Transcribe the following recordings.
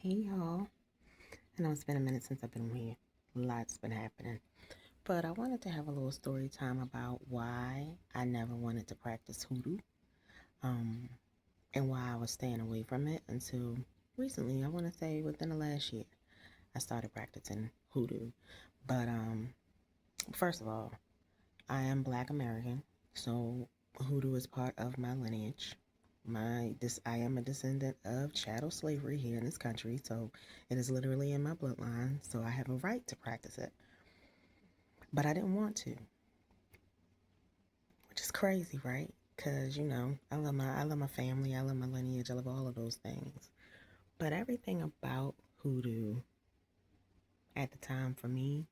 Hey y'all. I know it's been a minute since I've been here. Lots been happening. But I wanted to have a little story time about why I never wanted to practice hoodoo. Um, and why I was staying away from it until recently. I want to say within the last year I started practicing hoodoo. But first of all, I am Black American, so hoodoo is part of my lineage. I am a descendant of chattel slavery here in this country, so it is literally in my bloodline, so I have a right to practice it. But I didn't want to, which is crazy, right? Because I love my family, I love my lineage, I love all of those things. But everything about hoodoo at the time for me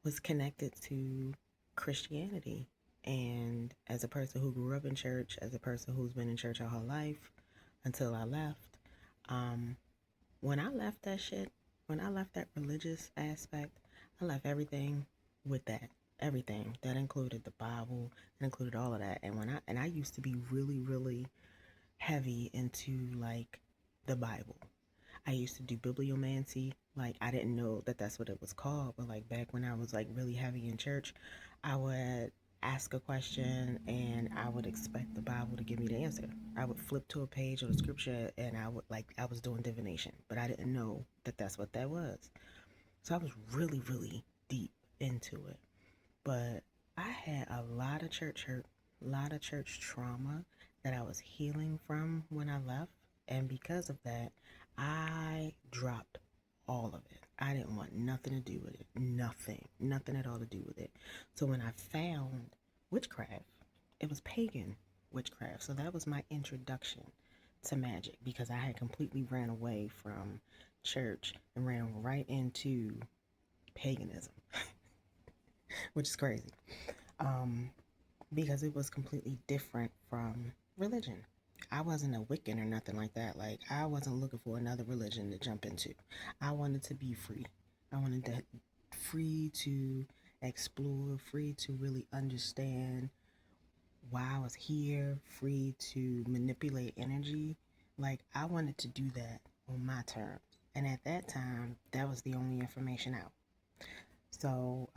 was connected to Christianity. And as a person who grew up in church, as a person who's been in church all her life until I left, um, when I left that shit, when I left that religious aspect, I left everything with that. Everything. That included the Bible, it included all of that. And I used to be really, really heavy into like the Bible. I used to do bibliomancy. Like, I didn't know that that's what it was called, but like back when I was like really heavy in church, I would ask a question and I would expect the Bible to give me the answer. I would flip to a page of the scripture and I was doing divination, but I didn't know that that's what that was. So I was really, really deep into it. But I had a lot of church hurt, a lot of church trauma that I was healing from when I left. And because of that, I dropped all of it. I didn't want nothing to do with it. Nothing. Nothing at all to do with it. So when I found witchcraft, it was pagan witchcraft. So that was my introduction to magic because I had completely ran away from church and ran right into paganism, which is crazy. Um, because it was completely different from religion. I wasn't a Wiccan or nothing like that. Like, I wasn't looking for another religion to jump into. I wanted to be free. I wanted to free to explore, free to really understand why I was here, free to manipulate energy. Like, I wanted to do that on my terms. And at that time, that was the only information out. So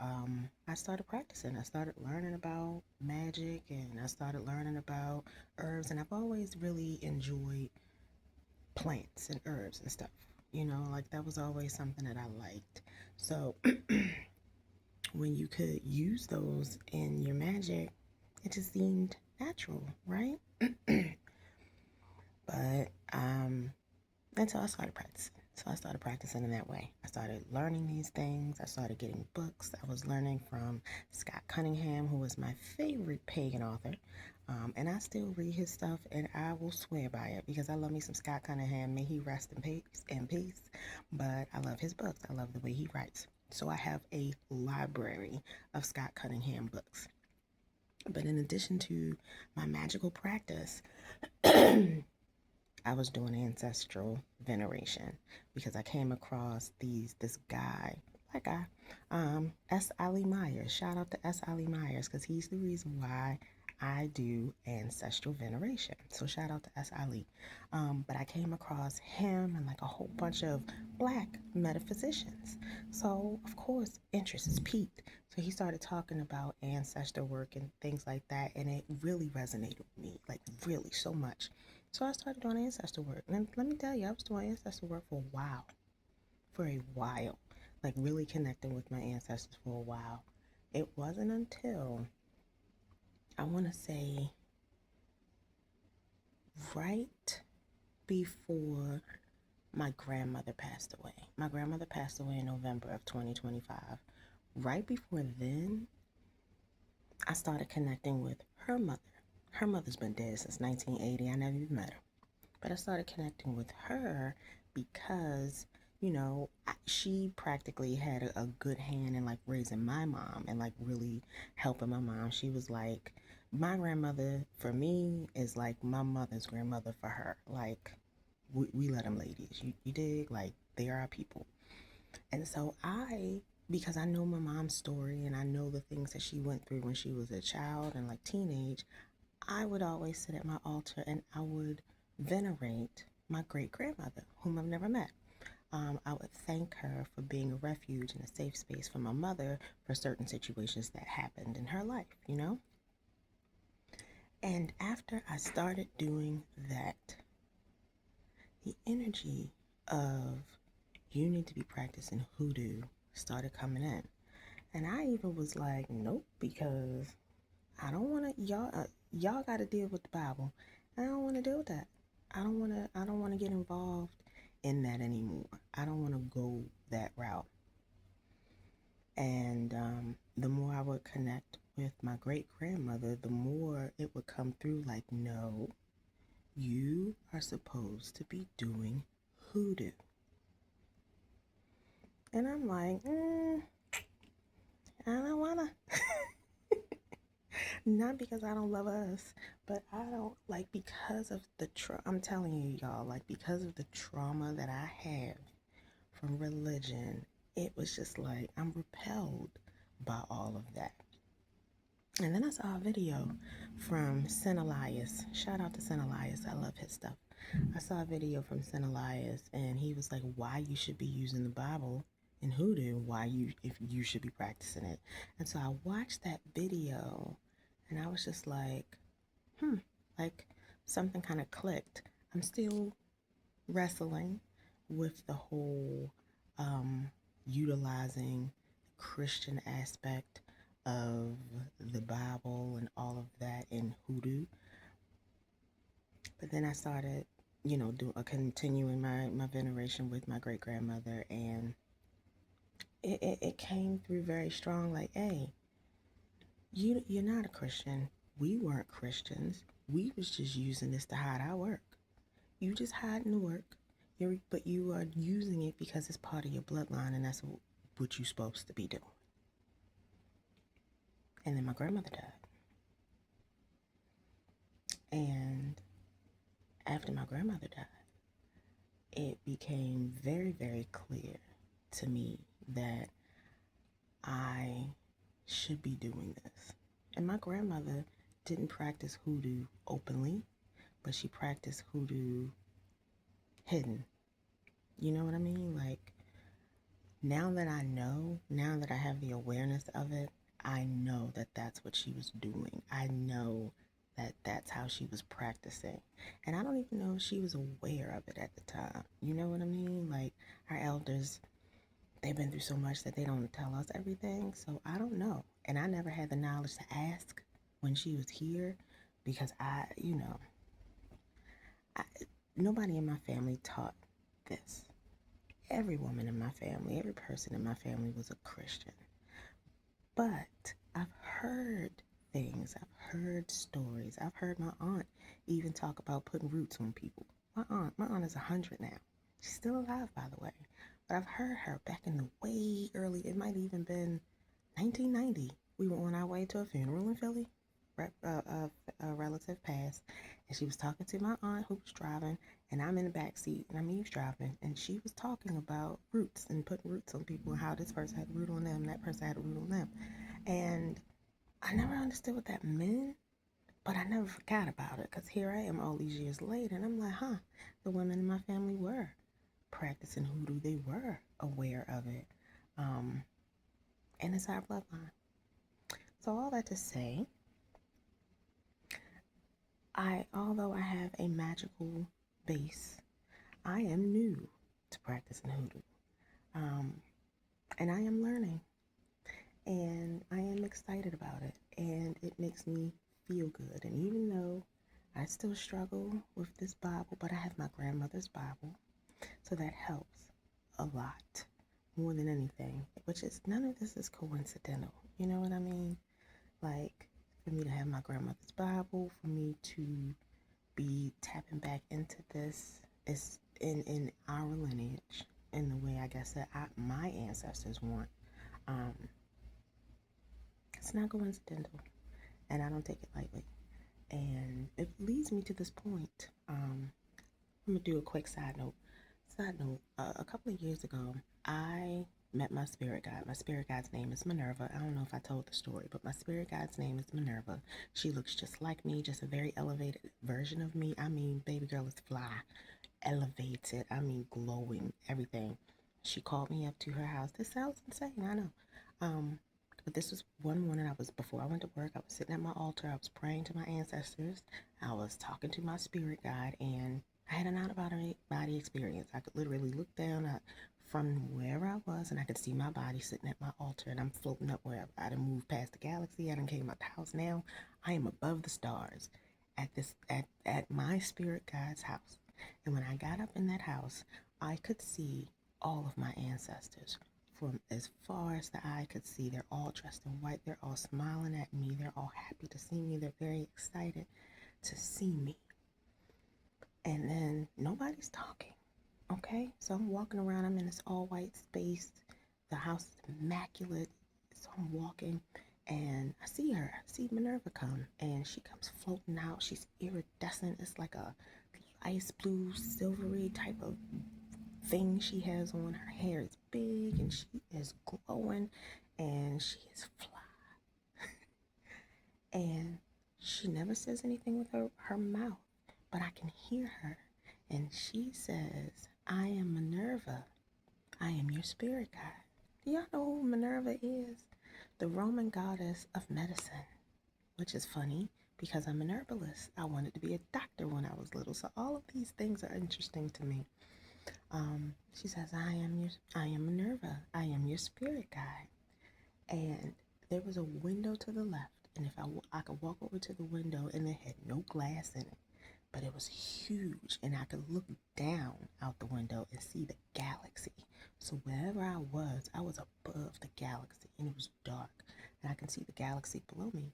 I started practicing. I started learning about magic and I started learning about herbs. And I've always really enjoyed plants and herbs and stuff. Like that was always something that I liked. So when you could use those in your magic, it just seemed natural, right? But until I started practicing. So I started practicing in that way. I started learning these things. I started getting books. I was learning from Scott Cunningham, who was my favorite pagan author. And I still read his stuff and I will swear by it because I love me some Scott Cunningham. May he rest in peace. But I love his books. I love the way he writes. So I have a library of Scott Cunningham books. But in addition to my magical practice, I was doing ancestral veneration because I came across this guy, black guy, S. Ali Myers. Shout out to S. Ali Myers because he's the reason why I do ancestral veneration. So shout out to S. Ali. But I came across him and like a whole bunch of black metaphysicians. So of course interest is piqued. So he started talking about ancestor work and things like that, and it really resonated with me, like really so much. So I started doing ancestor work. And let me tell you, I was doing ancestor work for a while. For a while. Like really connecting with my ancestors for a while. It wasn't until, I want to say, right before my grandmother passed away. My grandmother passed away in November of 2025. Right before then, I started connecting with her mother. Her mother's been dead since 1980. I never even met her. But I started connecting with her because, she practically had a good hand in like raising my mom and like really helping my mom. She was like, my grandmother for me is like my mother's grandmother for her. Like, we let them ladies. You dig? Like, they are our people. And so because I know my mom's story and I know the things that she went through when she was a child and like teenage, I would always sit at my altar and I would venerate my great grandmother, whom I've never met. I would thank her for being a refuge and a safe space for my mother for certain situations that happened in her life, you know? And after I started doing that, the energy of you need to be practicing hoodoo started coming in. And I even was like, nope, because I don't want to, y'all got to deal with the Bible. I don't want to deal with that. I don't want to get involved in that anymore. I don't want to go that route. And the more I would connect with my great grandmother, the more it would come through like, no, you are supposed to be doing hoodoo. And I'm like, I don't want to. Not because I don't love us, but I don't, like, because of the I'm telling you, y'all, like, because of the trauma that I have from religion, it was just like I'm repelled by all of that. And then I saw a video from Sin Elias. Shout out to Sin Elias. I love his stuff. I saw a video from Sin Elias, and he was like, why you should be using the Bible in hoodoo, if you should be practicing it. And so I watched that video, and I was just like, like something kind of clicked. I'm still wrestling with the whole utilizing Christian aspect of the Bible and all of that in hoodoo. But then I started, continuing my veneration with my great grandmother, and it came through very strong. Like, hey, you're not a Christian. We weren't Christians. We was just using this to hide our work. You just hiding the work, but you are using it because it's part of your bloodline, and that's what you're supposed to be doing. And then my grandmother died. And after my grandmother died, it became very, very clear to me that I should be doing this. And my grandmother didn't practice hoodoo openly, but she practiced hoodoo hidden. You know what I mean? Like, now that I have the awareness of it, I know that that's what she was doing. I know that that's how she was practicing. And I don't even know if she was aware of it at the time. You know what I mean? Like, our elders, they've been through so much that they don't tell us everything. So I don't know. And I never had the knowledge to ask when she was here, because nobody in my family taught this. Every woman in my family, every person in my family was a Christian. But I've heard things, I've heard stories. I've heard my aunt even talk about putting roots on people. My aunt is 100 now. She's still alive, by the way. But I've heard her back in the way early, it might even been 1990. We were on our way to a funeral in Philly. A relative passed, and she was talking to my aunt who was driving, and I'm in the back seat and I'm eavesdropping, and she was talking about roots and putting roots on people and how this person had a root on them, that person had a root on them. And I never understood what that meant, but I never forgot about it, because here I am all these years later, and I'm like, the women in my family were practicing hoodoo. They were aware of it. And it's our bloodline. So all that to say, although I have a magical base, I am new to practicing hoodoo. And I am learning. And I am excited about it. And it makes me feel good. And even though I still struggle with this Bible, but I have my grandmother's Bible. So that helps a lot, more than anything. Which is, none of this is coincidental. You know what I mean? Like, for me to have my grandmother's Bible, for me to be tapping back into this, is in our lineage, in the way, I guess, that my ancestors want. It's not coincidental, and I don't take it lightly. And it leads me to this point. I'm gonna do a quick side note. A couple of years ago, I met my spirit guide. My spirit guide's name is Minerva. I don't know if I told the story, but my spirit guide's name is Minerva. She looks just like me, just a very elevated version of me. I mean, baby girl is fly. elevated. I mean, glowing, everything. She called me up to her house. This sounds insane, I know. Um, but this was one morning. Before I went to work, I was sitting at my altar. I was praying to my ancestors. I was talking to my spirit guide, and I had an out of body experience. I could literally look down from wherever I was, and I could see my body sitting at my altar, and I'm floating up wherever. I done moved past the galaxy. I done came out the house. Now I am above the stars at my spirit guide's house. And when I got up in that house, I could see all of my ancestors from as far as the eye could see. They're all dressed in white. They're all smiling at me. They're all happy to see me. They're very excited to see me. And then nobody's talking. Okay? So I'm walking around. I'm in this all white space. The house is immaculate. So I'm walking and I see her. I see Minerva come, and she comes floating out. She's iridescent. It's like a ice blue, silvery type of thing she has on. Her hair is big and she is glowing and she is fly. And she never says anything with her mouth, but I can hear her. And she says, I am Minerva. I am your spirit guide. Do y'all know who Minerva is? The Roman goddess of medicine, which is funny because I'm an herbalist. I wanted to be a doctor when I was little. So all of these things are interesting to me. She says, I am Minerva. I am your spirit guide. And there was a window to the left. And if I could walk over to the window, and it had no glass in it, but it was huge. And I could look down out the window and see the galaxy. So wherever I was above the galaxy, and it was dark. And I can see the galaxy below me.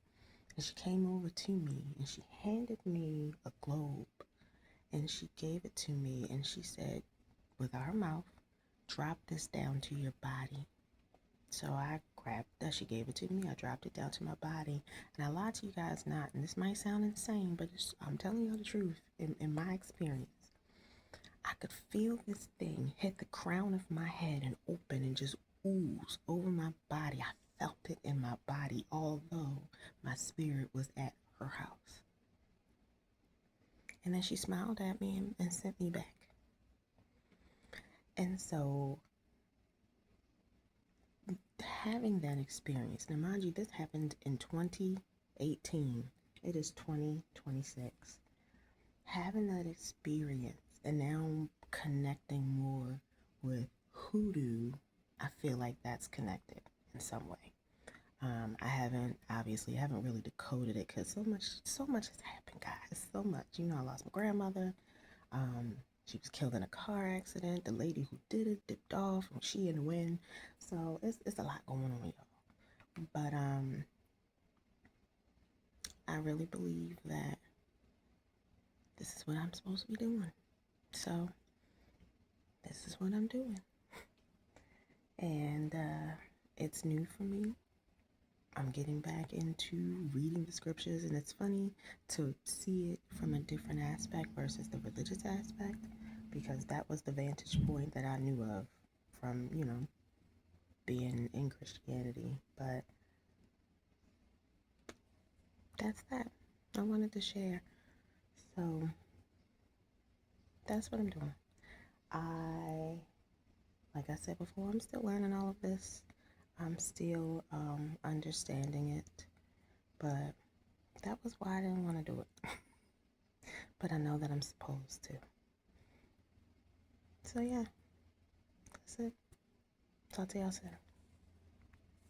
And she came over to me and she handed me a globe. And she gave it to me and she said, with her mouth, drop this down to your body. So I grabbed that. She gave it to me. I dropped it down to my body. And I lied to you guys not. And this might sound insane, but I'm telling you the truth in my experience. I could feel this thing hit the crown of my head and open and just ooze over my body. I felt it in my body, although my spirit was at her house. And then she smiled at me and sent me back. And so having that experience, now mind you, this happened in 2018. It is 2026. Having that experience and now connecting more with hoodoo, I feel like that's connected in some way. I haven't really decoded it because so much has happened, guys. So much. You know, I lost my grandmother. She was killed in a car accident. The lady who did it dipped off, and she in the wind. So it's a lot going on, y'all. But I really believe that this is what I'm supposed to be doing. So this is what I'm doing, and it's new for me. I'm getting back into reading the scriptures, and it's funny to see it from a different aspect versus the religious aspect, because that was the vantage point that I knew of from, being in Christianity. But that's that. I wanted to share. So that's what I'm doing. Like I said before, I'm still learning all of this. I'm still understanding it. But that was why I didn't want to do it. But I know that I'm supposed to. So yeah, that's it. Talk to y'all soon.